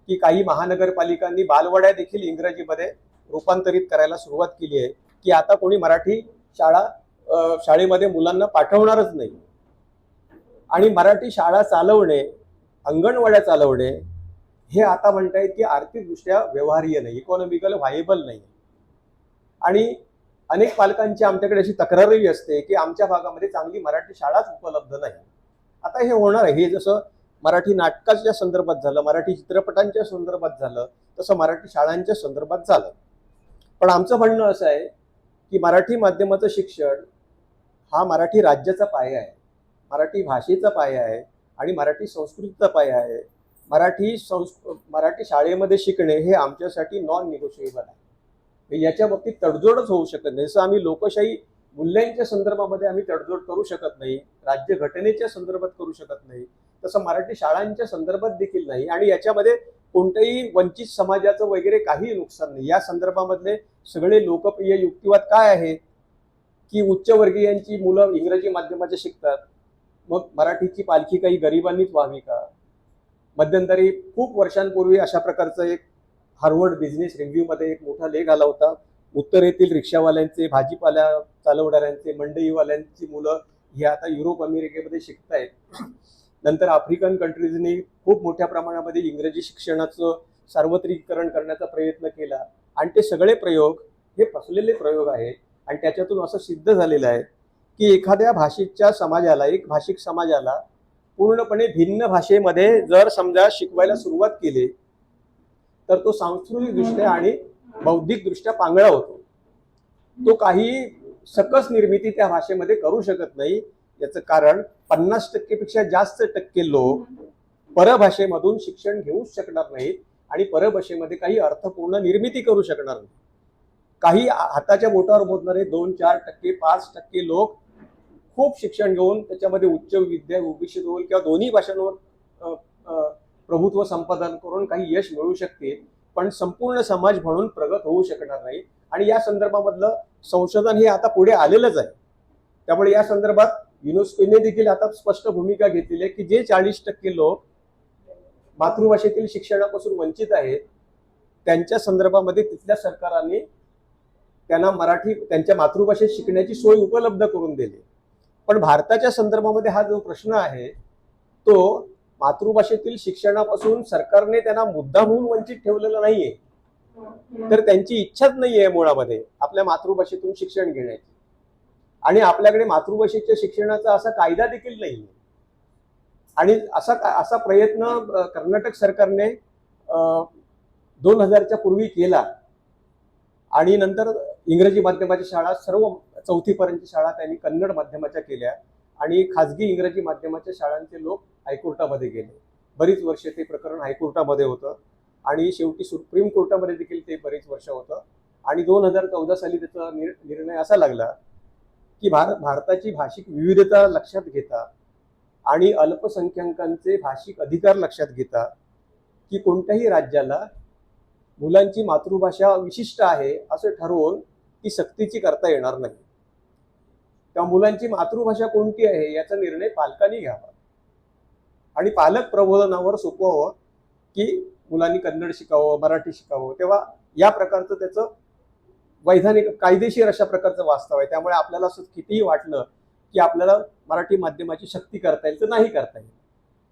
की काही महानगरपालिकांनी बालवाड्या देखील इंग्रजीमध्ये रूपांतरित करायला सुरुवात केली आहे की आता कोणी मराठी शाळेमध्ये मुलांना पाठवणारच नाही. आणि मराठी शाळा चालवणे, अंगणवाड्या चालवणे हे आता म्हणतायत की आर्थिकदृष्ट्या व्यवहार्य नाही, इकॉनॉमिकल व्हायबल नाही. आणि अनेक पालकांची आमच्याकडे अशी तक्रारही असते की आमच्या भागामध्ये चांगली मराठी शाळाच उपलब्ध नाही. आता हे होणार आहे. हे जसं मराठी नाटकाच्या संदर्भात झालं, मराठी चित्रपटांच्या संदर्भात झालं, तसं मराठी शाळांच्या संदर्भात झालं. पण आमचं म्हणणं असं आहे की मराठी माध्यमाचं शिक्षण हा मराठी राज्याचा पाया आहे, मराठी भाषेचा पाया आहे आणि मराठी संस्कृतीचा पाया आहे. मराठी शाळेमध्ये शिकणे हे आमच्यासाठी नॉन निगोशिएबल आहे. याच्या बाबतीत तडजोडच होऊ शकत नाही. जसं आम्ही लोकशाही मूल्यांच्या संदर्भामध्ये आम्ही तडजोड करू शकत नाही, राज्य घटनेच्या संदर्भात करू शकत नाही, तसं मराठी शाळांच्या संदर्भात देखील नाही. आणि याच्यामध्ये कोणत्याही वंचित समाजाचं वगैरे काही नुकसान नाही. या संदर्भामधले सगळे लोकप्रिय युक्तिवाद काय आहेत की उच्चवर्गीयांची मुलं इंग्रजी माध्यमाचे शिकतात, मग मराठीची पालखी काही गरिबांनीच व्हावी का? मध्यंतरी खूप वर्षांपूर्वी अशा प्रकारचं एक हार्वर्ड बिझनेस रिव्ह्यूमध्ये एक मोठा लेख आला होता. उत्तरेतील रिक्षावाल्यांचे, भाजीपाला चालवणाऱ्यांचे, मंडईवाल्यांची मुलं ही आता युरोप अमेरिकेमध्ये शिकतायत. नंतर आफ्रिकन कंट्रीजनी खूप मोठ्या प्रमाणामध्ये इंग्रजी शिक्षणाचं सार्वत्रिकीकरण करण्याचा प्रयत्न केला आणि ते सगळे प्रयोग हे फसलेले प्रयोग आहेत. आणि त्याच्यातून असं सिद्ध झालेलं आहे की एखाद्या भाषेच्या समाजाला, एक भाषिक समाजाला पूर्णपणे भिन्न भाषेमध्ये जर समजा शिकवायला सुरुवात केली तर तो सांस्कृतिकदृष्ट्या आणि बौद्धिकदृष्ट्या पांगळा होतो. तो काही सकस निर्मिती त्या भाषेमध्ये करू शकत नाही. याचं कारण 50% पेक्षा जास्त टक्के लोक परभाषेमधून शिक्षण घेऊच शकणार नाहीत आणि परभाषेमध्ये काही अर्थपूर्ण निर्मिती करू शकणार नाही. काही हाताच्या बोटावर मोजणारे 2-4%, 5% लोक खूप शिक्षण घेऊन त्याच्यामध्ये उच्च विद्या विकसित होईल किंवा दोन्ही भाषांवर प्रभुत्व संपादन करून काही यश मिळू शकते, पण संपूर्ण समाज म्हणून प्रगत होऊ शकणार नाही. आणि या संदर्भामधलं संशोधन हे आता पुढे आलेलंच आहे. त्यामुळे या संदर्भात युनेस्कोने देखील आता स्पष्ट भूमिका घेतलेली आहे की जे 40% लोक मातृभाषेतील शिक्षणापासून वंचित आहेत त्यांच्या संदर्भामध्ये तिथल्या सरकारांनी त्यांना मराठी त्यांच्या मातृभाषेत शिकण्याची सोय उपलब्ध करून दिली. पण भारताच्या संदर्भामध्ये हा जो प्रश्न आहे तो मातृभाषेतील शिक्षणापासून सरकारने त्यांना मुद्दामहून वंचित ठेवलेला नाहीये, तर त्यांची इच्छाच नाहीये मुळामध्ये आपल्या मातृभाषेतून शिक्षण घेण्याची. आणि आपल्याकडे मातृभाषेच्या शिक्षणाचा असा कायदा देखील नाहीये. आणि असा प्रयत्न कर्नाटक सरकारने 2000च्या पूर्वी केला आणि नंतर इंग्रजी माध्यमाच्या शाळा सर्व 4थी पर्यंतच्या शाळा त्यांनी कन्नड माध्यमाच्या केल्या आणि खाजगी इंग्रजी माध्यमाच्या शाळांचे लोक हायकोर्टामध्ये गेले. बरीच वर्षे ते प्रकरण हायकोर्टामध्ये होतं आणि शेवटी सुप्रीम कोर्टामध्ये देखील ते बरीच वर्ष होतं. आणि 2014 साली त्याचा निर्णय असा लागला की भारताची भाषिक विविधता लक्षात घेता आणि अल्पसंख्याकांचे भाषिक अधिकार लक्षात घेता की कोणत्याही राज्याला मुलांची मातृभाषा विशिष्ट आहे असं ठरवून ती सक्तीची करता येणार नाही. त्या मुलांची मातृभाषा कोणती आहे याचा निर्णय पालकांनी घ्यावा आणि पालक प्रबोधनावर सोपवावं की मुलांनी कन्नड शिकावं, मराठी शिकावं. तेव्हा या प्रकारचं त्याचं वैधानिक कायदेशीर अशा प्रकारचं वास्तव आहे. त्यामुळे आपल्याला असं कितीही वाटलं की आपल्याला मराठी माध्यमाची सक्ती करता येईल तर नाही करता येईल.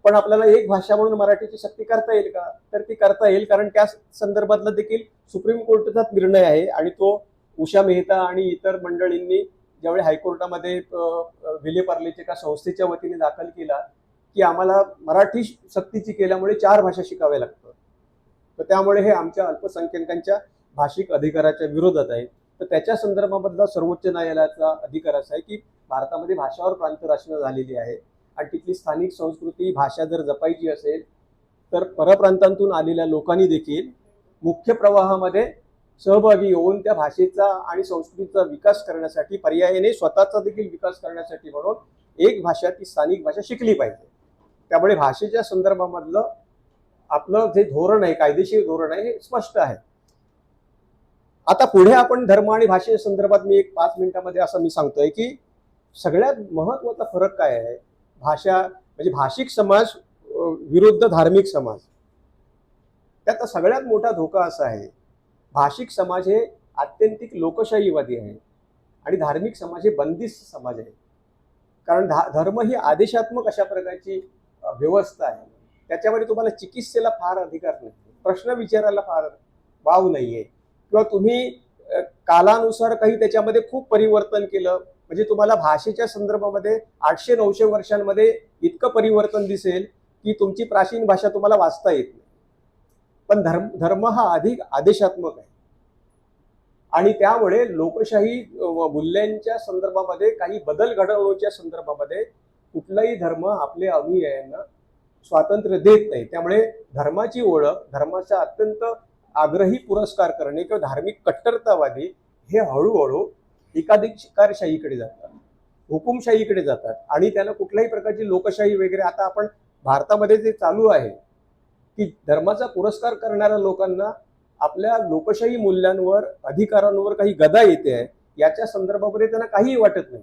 पण आपल्याला एक भाषा म्हणून मराठीची सक्ती करता येईल का? तर ती करता येईल, कारण त्या संदर्भातला देखील सुप्रीम कोर्टाचा निर्णय आहे. आणि तो उषा मेहता आणि इतर मंडळींनी ज्यावेळी हायकोर्टामध्ये विलेपार्लेच्या एका संस्थेच्या वतीने दाखल केला की आम्हाला मराठी सक्तीची केल्यामुळे 4 भाषा शिकाव्या लागतात, तर त्यामुळे हे आमच्या अल्पसंख्याकांच्या भाषिक अधिकाराच्या विरोधात आहे. तर त्याच्या संदर्भामधला सर्वोच्च न्यायालयाचा अधिकार असा आहे की भारतामध्ये भाषावर प्रांतराष्ट्र झालेली आहे आणि तिथली स्थानिक संस्कृती भाषा जर जपायची असेल तर परप्रांतांतून आलेल्या लोकांनी देखील मुख्य प्रवाहामध्ये सहभागी होऊन त्या भाषेचा आणि संस्कृतीचा विकास करण्यासाठी, पर्यायाने स्वतःचा देखील विकास करण्यासाठी म्हणून एक भाषा, ती स्थानिक भाषा शिकली पाहिजे. त्यामुळे भाषेच्या संदर्भामधलं आपलं जे धोरण आहे, कायदेशीर धोरण आहे, हे स्पष्ट आहे. आता पुढे आपण धर्म आणि भाषे संदर्भात मी एक 5 मिनिटांमध्ये असं मी सांगतोय की सगळ्यात महत्वाचा फरक काय आहे. भाषा म्हणजे भाषिक समाज विरुद्ध धार्मिक समाज. त्याचा सगळ्यात मोठा धोका असा आहे, भाषिक समाज हे आत्यंतिक लोकशाहीवादी आहे आणि धार्मिक समाज हे बंदिस्त समाज आहे. कारण धर्म ही आदेशात्मक अशा प्रकारची व्यवस्था आहे. त्याच्यामध्ये तुम्हाला चिकित्सेला फार अधिकार नाही, प्रश्न विचारायला फार वाव नाहीये, किंवा तुम्ही कालानुसार काही त्याच्यामध्ये खूप परिवर्तन केलं म्हणजे तुम्हाला भाषेच्या संदर्भामध्ये 800-900 वर्षांमध्ये इतकं परिवर्तन दिसेल की तुमची प्राचीन भाषा तुम्हाला वाचता येत नाही. पण धर्म हा अधिक आदेशात्मक आहे आणि त्यामुळे लोकशाही मूल्यांच्या संदर्भामध्ये काही बदल घडवण्याच्या संदर्भामध्ये कुठलाही धर्म आपल्या अनुयायांना स्वातंत्र्य देत नाही. त्यामुळे धर्माची ओळख, धर्माचा अत्यंत आग्रही पुरस्कार करणे किंवा धार्मिक कट्टरतावादी हे हळूहळू एकाधिकारशाहीकडे जातात, हुकुमशाहीकडे जातात आणि त्याला कुठल्याही प्रकारची लोकशाही वगैरे. आता आपण भारतामध्ये जे चालू आहे की धर्माचा पुरस्कार करणाऱ्या लोकांना आपल्या लोकशाही मूल्यांवर, अधिकारांवर काही गदा येते आहे, याच्या संदर्भामध्ये त्यांना काहीही वाटत नाही.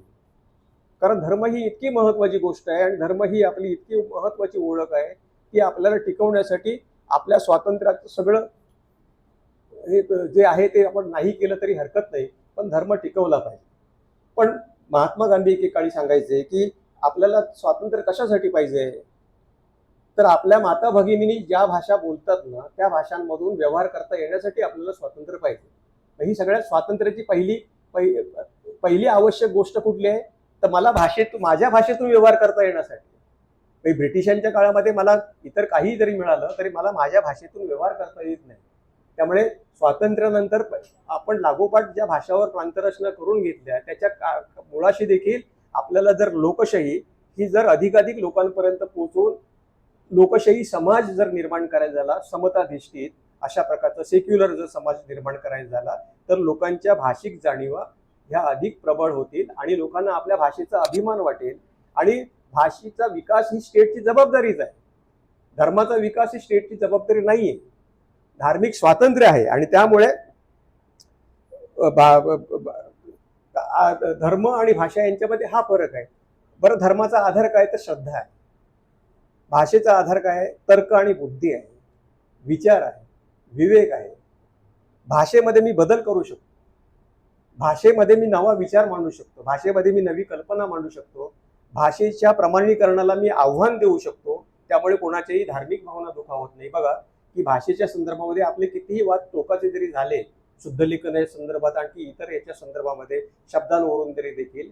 कारण धर्म ही इतकी महत्वाची गोष्ट आहे आणि धर्म ही आपली इतकी महत्वाची ओळख आहे की आपल्याला टिकवण्यासाठी आपल्या स्वातंत्र्याचं सगळं हे जे आहे ते आपण नाही केलं तरी हरकत नाही, पण धर्म टिकवला पाहिजे. पण महात्मा गांधी एकेकाळी सांगायचे की आपल्याला स्वातंत्र्य कशासाठी पाहिजे, तर आपल्या माता भगिनींनी ज्या भाषा बोलतात ना त्या भाषांमधून व्यवहार करता येण्यासाठी आपल्याला स्वातंत्र्य पाहिजे. ही सगळ्यात स्वातंत्र्याची पहिली आवश्यक गोष्ट कुठली आहे, तर मला माझ्या भाषेतून व्यवहार करता येण्यासाठी. ब्रिटिशांच्या काळामध्ये मला इतर काही जरी मिळालं तरी मला माझ्या भाषेतून व्यवहार करता येत नाही. त्यामुळे स्वातंत्र्यानंतर आपण लागोपाठ ज्या भाषावर प्रांतरचना करून घेतल्या त्याच्या मुळाशी देखील आपल्याला जर लोकशाही ही जर अधिकाधिक लोकांपर्यंत पोहोचवून लोकशाही समाज जर निर्माण करायचा झाला, समताधिष्ठित अशा प्रकारचा सेक्युलर जर समाज निर्माण करायचा झाला, तर लोकांच्या भाषिक जाणीवा ह्या अधिक प्रबळ होतील आणि लोकांना आपल्या भाषेचा अभिमान वाटेल. आणि भाषेचा विकास ही स्टेटची जबाबदारीच आहे. धर्माचा विकास ही स्टेटची जबाबदारी नाहीये, धार्मिक स्वातंत्र्य आहे. आणि त्यामुळे धर्म आणि भाषा यांच्यामध्ये हा फरक आहे. बरं, धर्माचा आधार काय, तर श्रद्धा आहे. भाषेचा आधार काय आहे, तर्क आणि बुद्धी आहे, विचार आहे, विवेक आहे. भाषेमध्ये मी बदल करू शकतो, भाषेमध्ये मी नवा विचार मांडू शकतो, भाषेमध्ये मी नवी कल्पना मांडू शकतो, भाषेच्या प्रमाणीकरणाला मी आव्हान देऊ शकतो. त्यामुळे कोणाच्याही धार्मिक भावना दुखावत नाही. बघा की भाषेच्या संदर्भामध्ये आपले कितीही वाद टोकाचे जरी झाले, शुद्धलेखन संदर्भात आणखी इतर याच्या संदर्भामध्ये शब्दांवरून तरी देखील,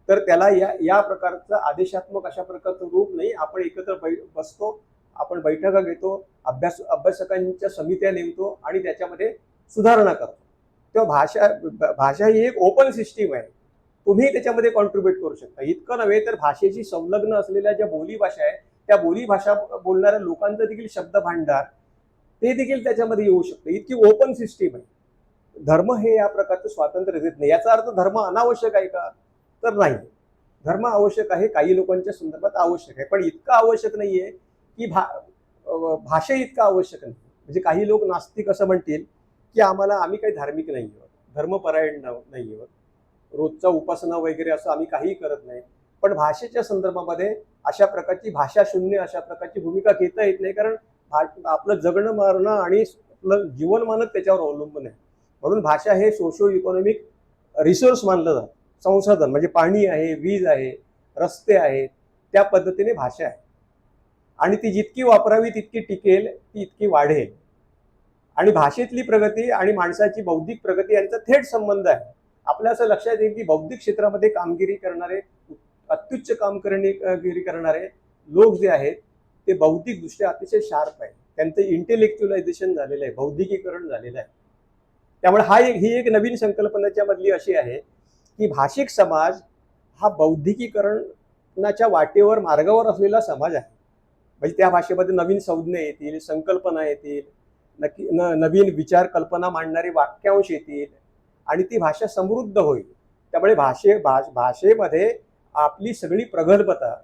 तर त्याला या प्रकारचं आदेशात्मक अशा प्रकारचं रूप नाही. आपण एकत्र बसतो, आपण बैठका घेतो, अभ्यासकांच्या समित्या नेमतो आणि त्याच्यामध्ये सुधारणा करतो. तेव्हा भाषा ही एक ओपन सिस्टीम आहे, तुम्ही त्याच्यामध्ये कॉन्ट्रीब्युट करू शकता. इतकं नव्हे तर भाषेशी संलग्न असलेल्या ज्या बोलीभाषा आहे त्या बोलीभाषा बोलणाऱ्या लोकांचं देखील शब्द भांडार ते देखील त्याच्यामध्ये येऊ शकतं. इतकी ओपन सिस्टीम आहे. धर्म हे या प्रकारचं स्वातंत्र्य देत नाही. याचा अर्थ धर्म अनावश्यक आहे का, तर नाही. धर्म आवश्यक आहे, काही लोकांच्या संदर्भात आवश्यक आहे, पण इतकं आवश्यक नाहीये की भाषा इतकं आवश्यक नाही. म्हणजे काही लोक नास्तिक असं म्हणतील की आम्ही काही धार्मिक नाही आहोत, धर्मपरायण नाही आहोत, रोजचा उपासना वगैरे असं आम्ही काहीही करत नाही, पण भाषेच्या संदर्भामध्ये अशा प्रकारची भाषा शून्य अशा प्रकारची भूमिका घेता येत नाही. कारण आपलं जगणं मारणं आणि आपलं जीवनमानच त्याच्यावर अवलंबून आहे. म्हणून भाषा हे सोशो इकॉनॉमिक रिसोर्स मानलं जातं. संसाधन म्हणजे पाणी आहे, वीज आहे, रस्ते आहेत, त्या पद्धतीने भाषा आहे. आणि ती जितकी वापरावी तितकी टिकेल, ती इतकी वाढेल. आणि भाषेतली प्रगती आणि माणसाची बौद्धिक प्रगती यांचा थेट संबंध आहे. आपल्या असं लक्षात येईल की बौद्धिक क्षेत्रामध्ये कामगिरी करणारे, अत्युच्च कामगिरी करणारे लोक जे आहेत ते बौद्धिकदृष्ट्या अतिशय शार्प आहे. त्यांचं इंटेलेक्च्युअलायझेशन झालेलं आहे, बौद्धिकीकरण झालेलं आहे. त्यामुळे ही एक नवीन संकल्पनाच्या मधली अशी आहे की भाषिक समाज हा बौद्धिकीकरणाच्या वाटेवर मार्गावर असलेला समाज आहे. म्हणजे त्या भाषेमध्ये नवीन संज्ञा येतील, संकल्पना येतील, नवीन विचार कल्पना मांडणारे वाक्यांश येतील आणि ती भाषा समृद्ध होईल. त्यामुळे भाषेमध्ये आपली सगळी प्रगल्भता,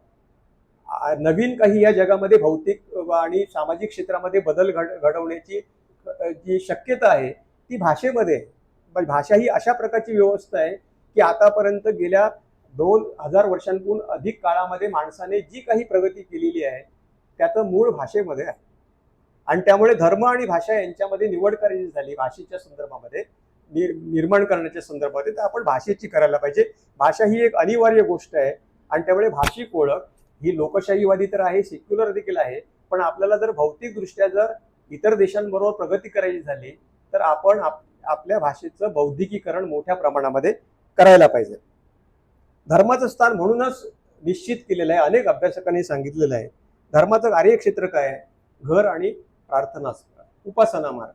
नवीन काही या जगामध्ये भौतिक आणि सामाजिक क्षेत्रामध्ये बदल घडवण्याची जी शक्यता आहे ती भाषेमध्ये आहे. भाषा ही अशा प्रकारची व्यवस्था आहे की आतापर्यंत गेल्या 2000 वर्षांपूर्वी अधिक काळामध्ये माणसाने जी काही प्रगती केलेली आहे त्याचं मूळ भाषेमध्ये आहे. आणि त्यामुळे धर्म आणि भाषा यांच्यामध्ये निवड करायची झाली भाषेच्या संदर्भामध्ये, निर्माण करण्याच्या संदर्भामध्ये, तर आपण भाषेची करायला पाहिजे. भाषा ही एक अनिवार्य गोष्ट आहे. आणि त्यामुळे भाषिक ओळख ही लोकशाहीवादी तर आहे, सेक्युलर देखील आहे. पण आपल्याला जर भौतिकदृष्ट्या जर इतर देशांबरोबर प्रगती करायची झाली तर आपण आपल्या भाषेचं बौद्धिकीकरण मोठ्या प्रमाणामध्ये करायला पाहिजे. धर्माचं स्थान म्हणूनच निश्चित केलेलं आहे, अनेक अभ्यासकांनी सांगितलेलं आहे. धर्माचं कार्यक्षेत्र काय आहे, घर आणि प्रार्थना, उपासना मार्ग.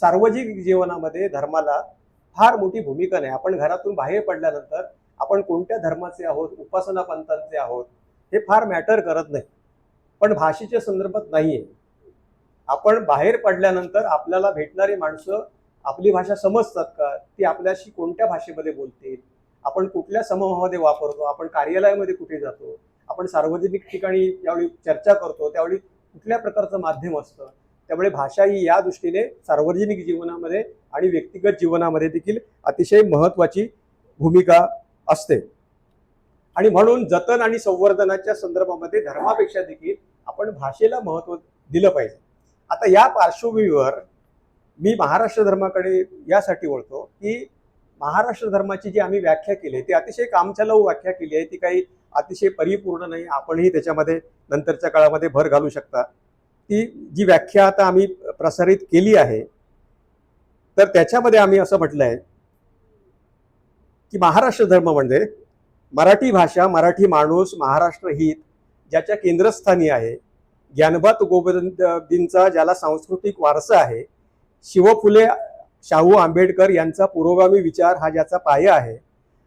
सार्वजनिक जीवनामध्ये धर्माला फार मोठी भूमिका नाही. आपण घरातून बाहेर पडल्यानंतर आपण कोणत्या धर्माचे आहोत, उपासना पंथांचे आहोत हे फार मॅटर करत नाही. पण भाषेच्या संदर्भात नाहीये. आपण बाहेर पडल्यानंतर आपल्याला भेटणारी माणसं आपली भाषा समजतात का, ती आपल्याशी कोणत्या भाषेमध्ये बोलतील, आपण कुठल्या समूहामध्ये वापरतो, आपण कार्यालयामध्ये कुठे जातो, आपण सार्वजनिक ठिकाणी ज्यावेळी चर्चा करतो त्यावेळी कुठल्या प्रकारचं माध्यम असतं. त्यामुळे भाषा ही या दृष्टीने सार्वजनिक जीवनामध्ये आणि व्यक्तिगत जीवनामध्ये देखील अतिशय महत्त्वाची भूमिका असते. आणि म्हणून जतन आणि संवर्धनाच्या संदर्भामध्ये धर्मापेक्षा देखील आपण भाषेला महत्त्व दिलं पाहिजे. आता या पार्श्वभूमीवर मी महाराष्ट्र धर्माकडे यासाठी वळतो की महाराष्ट्र धर्माची जी आम्ही व्याख्या केली ती अतिशय कामचलाऊ व्याख्या केली आहे, ती काही अतिशय परिपूर्ण नाही. आपणही त्याच्यामध्ये नंतरच्या काळामध्ये भर घालू शकता. ती जी व्याख्या आता आम्ही प्रसारित केली आहे, तर त्याच्यामध्ये आम्ही असं म्हटलं आहे की महाराष्ट्र धर्म म्हणजे मराठी भाषा, मराठी माणूस, महाराष्ट्र हित ज्याच्या केंद्रस्थानी आहे, ज्ञानबा तुकोबंदींचा ज्याला सांस्कृतिक वारसा आहे, शिव फुले शाहू आंबेडकर यांचा पुरोगामी विचार हा ज्याचा पाया आहे,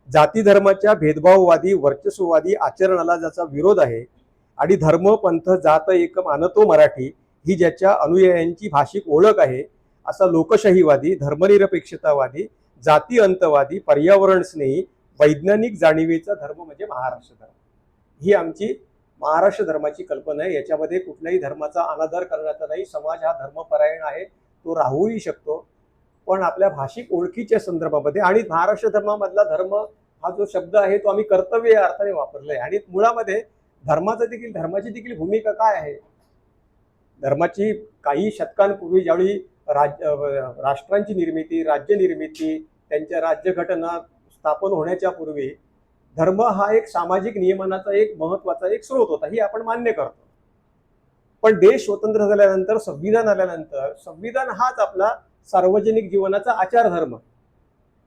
जाती धर्माच्या भेदभाववादी वर्चस्ववादी आचरणाला ज्याचा विरोध आहे, आणि धर्म पंथ जात एक मानतो मराठी ही ज्याच्या अनुयायांची भाषिक ओळख आहे, असा लोकशाहीवादी, धर्मनिरपेक्षतावादी, जाती अंतवादी, पर्यावरण स्नेही, वैज्ञानिक जाणीवेचा धर्म म्हणजे महाराष्ट्र धर्म. ही आमची महाराष्ट्र धर्माची कल्पना आहे. याच्यामध्ये कुठल्याही धर्माचा अनादर करण्याचा नाही. समाज हा धर्मपरायण आहे, तो राहूही शकतो, पण आपल्या भाषिक ओळखीच्या संदर्भामध्ये. आणि महाराष्ट्र धर्मामधला धर्म हा जो शब्द आहे तो आम्ही कर्तव्य या अर्थाने वापरलाय. आणि मुळामध्ये धर्माची देखील भूमिका काय आहे? धर्माची काही शतकांपूर्वी ज्यावेळी राष्ट्रांची निर्मिती, राज्य निर्मिती, त्यांच्या राज्यघटना स्थापन होण्याच्या पूर्वी धर्म हा एक सामाजिक नियमनाचा एक महत्वाचा एक स्रोत होता, ही आपण मान्य करतो. पण देश स्वतंत्र झाल्यानंतर, संविधान आल्यानंतर, संविधान हाच आपला सार्वजनिक जीवनाचा आचार धर्म,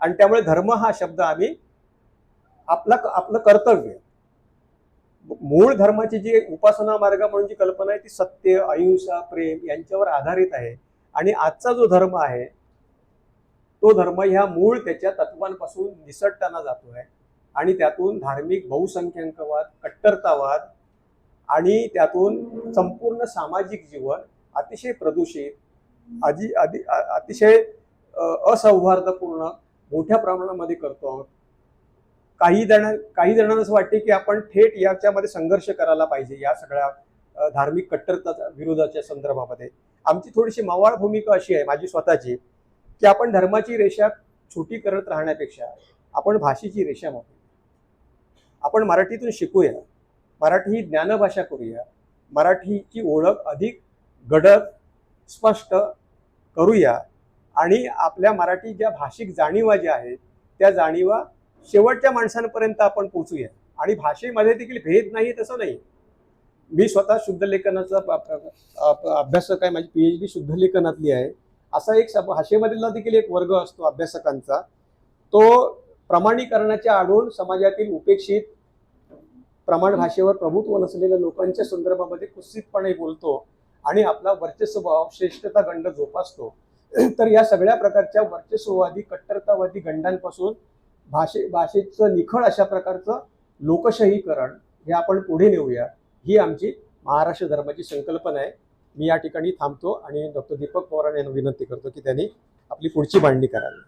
आणि त्यामुळे धर्म हा शब्द आम्ही आपलं कर्तव्य, मूळ धर्माची जी उपासना मार्ग म्हणून जी कल्पना आहे ती सत्य, अहिंसा, प्रेम यांच्यावर आधारित आहे. आणि आजचा जो धर्म आहे तो धर्म ह्या मूळ त्याच्या तत्वांपासून निसटताना जातोय, आणि त्यातून धार्मिक बहुसंख्याकवाद, कट्टरतावाद, आणि त्यातून संपूर्ण सामाजिक जीवन अतिशय प्रदूषित, अतिशय असौहार्दपूर्ण मोठ्या प्रमाणामध्ये करतो. काही जणांना असं वाटते की आपण थेट याच्यामध्ये संघर्ष करायला पाहिजे या सगळ्या धार्मिक कट्टरता विरोधाच्या संदर्भामध्ये. आमची थोडीशी मवाळ भूमिका अशी आहे, माझी स्वतःची, की आपण धर्माची रेषा छोटी करत राहण्यापेक्षा आपण भाषेची रेषा मोठी, आपण मराठीतून शिकूया, मराठी ही ज्ञानभाषा करूया, मराठीची ओळख अधिक गडद स्पष्ट करूया, आणि आपल्या मराठी ज्या भाषिक जाणीवा ज्या आहेत त्या जाणीवा शेवटच्या माणसांपर्यंत आपण पोचूया. आणि भाषेमध्ये देखील भेद नाही तसं नाही. मी स्वतः शुद्धलेखनाचा अभ्यासक आहे, माझी PhD शुद्धलेखनातली आहे. असा एक भाषेमधला देखील एक वर्ग असतो अभ्यासकांचा, तो प्रमाणीकरणाच्या आडून समाजातील उपेक्षित, प्रमाण भाषेवर प्रभुत्व नसलेल्या लोकांच्या संदर्भामध्ये कुत्सितपणे बोलतो आणि आपला वर्चस्वभाव, श्रेष्ठता गंड जोपासतो. तर या सगळ्या प्रकारच्या वर्चस्ववादी, कट्टरतावादी गंडांपासून भाषेचं निखळ अशा प्रकारचं लोकशाहीकरण हे आपण पुढे नेऊया, ही आमची महाराष्ट्र धर्माची संकल्पना आहे. मी या ठिकाणी थांबतो आणि डॉक्टर दीपक पवार यांना विनंती करतो की त्यांनी आपली पुढची मांडणी करावी.